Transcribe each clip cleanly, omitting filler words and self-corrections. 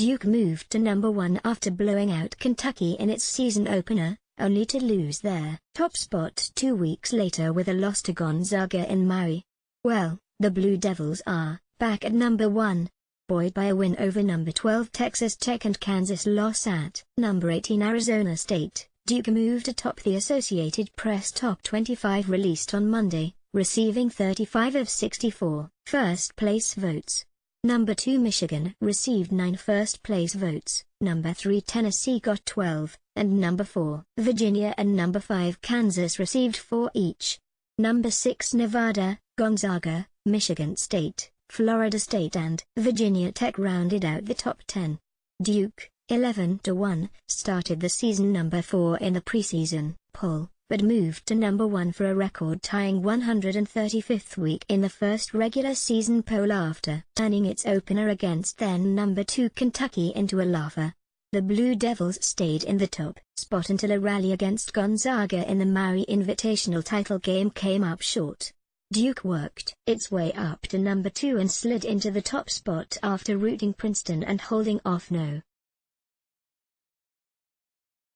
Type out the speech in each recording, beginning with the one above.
Duke moved to number 1 after blowing out Kentucky in its season opener, only to lose their top spot 2 weeks later with a loss to Gonzaga in Maui. Well, the Blue Devils are back at number 1. Buoyed by a win over number 12 Texas Tech and Kansas loss at number 18 Arizona State, Duke moved atop the Associated Press Top 25 released on Monday, receiving 35 of 64 first-place votes. Number 2 Michigan received 9 first-place votes, number 3 Tennessee got 12, and number 4 Virginia and number 5 Kansas received 4 each. Number 6 Nevada, Gonzaga, Michigan State, Florida State and Virginia Tech rounded out the top 10. Duke, 11-1, started the season number 4 in the preseason poll, but moved to number 1 for a record-tying 135th week in the first regular season poll after turning its opener against then number 2 Kentucky into a laugher. The Blue Devils stayed in the top spot until a rally against Gonzaga in the Maui Invitational title game came up short. Duke worked its way up to number 2 and slid into the top spot after routing Princeton and holding off No.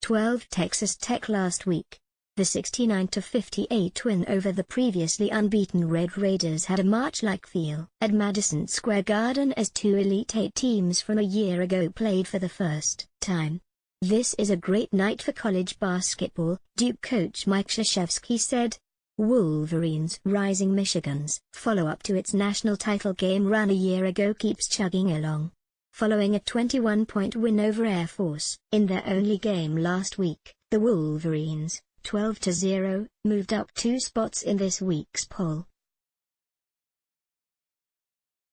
12 Texas Tech last week. The 69-58 win over the previously unbeaten Red Raiders had a March-like feel at Madison Square Garden as 2 Elite 8 teams from a year ago played for the first time. "This is a great night for college basketball," Duke coach Mike Krzyzewski said. Wolverines rising Michigan's follow-up to its national title game run a year ago keeps chugging along. Following a 21-point win over Air Force in their only game last week, the Wolverines, 12-0, moved up 2 spots in this week's poll.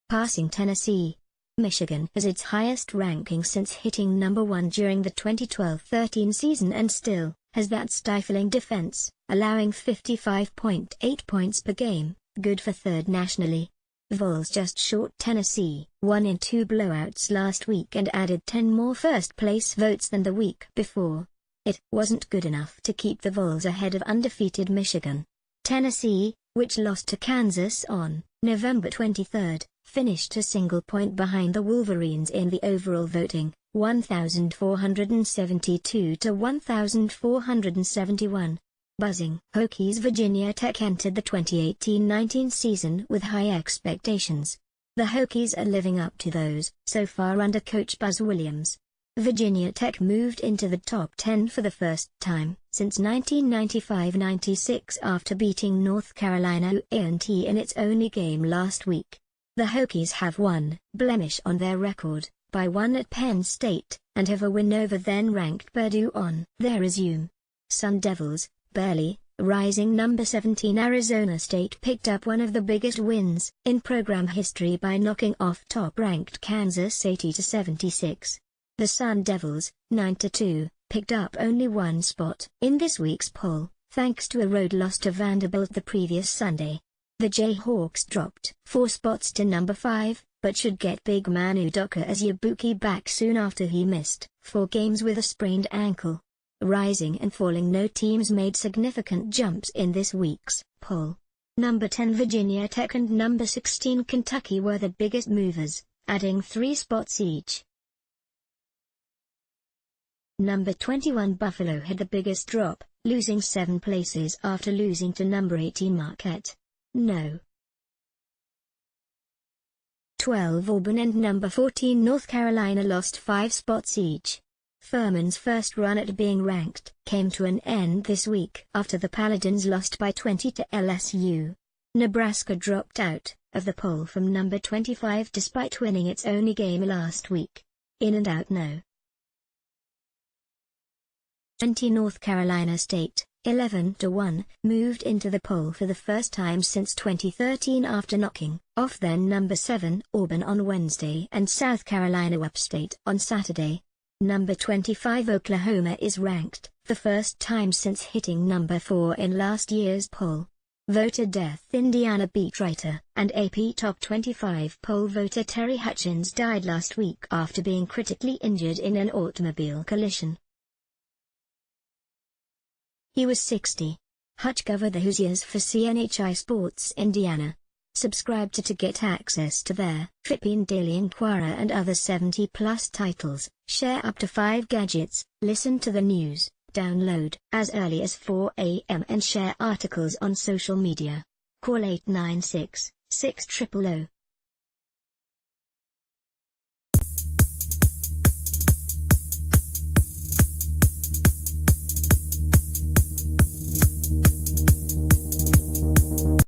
Passing Tennessee, Michigan has its highest ranking since hitting number 1 during the 2012-13 season and still has that stifling defense, allowing 55.8 points per game, good for 3rd nationally. Vols just short Tennessee, won in 2 blowouts last week and added 10 more first-place votes than the week before. It wasn't good enough to keep the Vols ahead of undefeated Michigan. Tennessee, which lost to Kansas on November 23, finished a single point behind the Wolverines in the overall voting, 1,472 to 1,471. Buzzing Hokies Virginia Tech entered the 2018-19 season with high expectations. The Hokies are living up to those so far under coach Buzz Williams. Virginia Tech moved into the top 10 for the first time since 1995-96 after beating North Carolina A&T in its only game last week. The Hokies have one blemish on their record, by 1 at Penn State, and have a win over then-ranked Purdue on their resume. Sun Devils, barely, rising number 17 Arizona State picked up one of the biggest wins in program history by knocking off top-ranked Kansas 80-76. The Sun Devils, 9-2, picked up only 1 spot in this week's poll, thanks to a road loss to Vanderbilt the previous Sunday. The Jayhawks dropped 4 spots to number 5, but should get big Manu Udoka as Yabuki back soon after he missed 4 games with a sprained ankle. Rising and falling no teams made significant jumps in this week's poll. Number 10 Virginia Tech and number 16 Kentucky were the biggest movers, adding 3 spots each. Number 21 Buffalo had the biggest drop, losing 7 places after losing to number 18 Marquette. No. 12 Auburn and number 14 North Carolina lost 5 spots each. Furman's first run at being ranked came to an end this week after the Paladins lost by 20 to LSU. Nebraska dropped out of the poll from number 25 despite winning its only game last week. In and out no. 20 North Carolina State, 11-1, moved into the poll for the first time since 2013 after knocking off then number 7 Auburn on Wednesday and South Carolina Upstate on Saturday. Number 25 Oklahoma is ranked, the first time since hitting number 4 in last year's poll. Voter death Indiana beat writer and AP Top 25 poll voter Terry Hutchins died last week after being critically injured in an automobile collision. He was 60. Hutch covered the Hoosiers for CNHI Sports Indiana. Subscribe to get access to their Philippine Daily Inquirer and other 70-plus titles. Share up to 5 gadgets, listen to the news, download as early as 4 a.m. and share articles on social media. Call 896-6000.